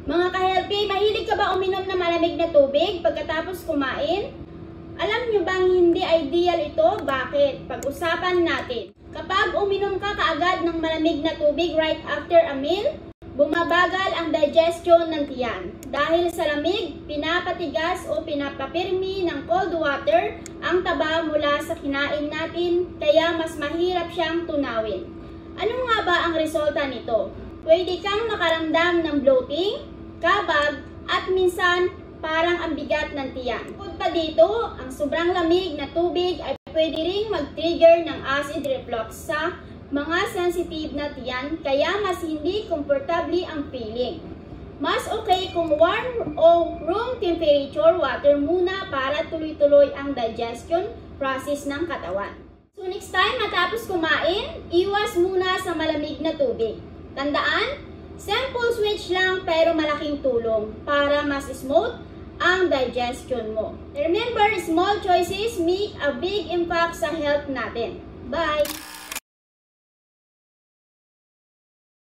Mga ka-healthy, mahilig ka ba uminom ng malamig na tubig pagkatapos kumain? Alam nyo bang hindi ideal ito? Bakit? Pag-usapan natin. Kapag uminom ka kaagad ng malamig na tubig right after a meal, bumabagal ang digestion ng tiyan. Dahil sa lamig, pinapatigas o pinapapirmi ng cold water ang taba mula sa kinain natin, kaya mas mahirap siyang tunawin. Ano nga ba ang resulta nito? Pwede kang makaramdam ng bloating, kabag, at minsan parang ang bigat ng tiyan. Bukod pa dito, ang sobrang lamig na tubig ay pwede ring mag-trigger ng acid reflux sa mga sensitive na tiyan, kaya mas hindi komportable ang feeling. Mas okay kung warm o room temperature water muna para tuloy-tuloy ang digestion process ng katawan. So next time matapos kumain, iwas muna sa malamig na tubig. Tandaan, simple switch lang pero malaking tulong para mas smooth ang digestion mo. Remember, small choices make a big impact sa health natin. Bye!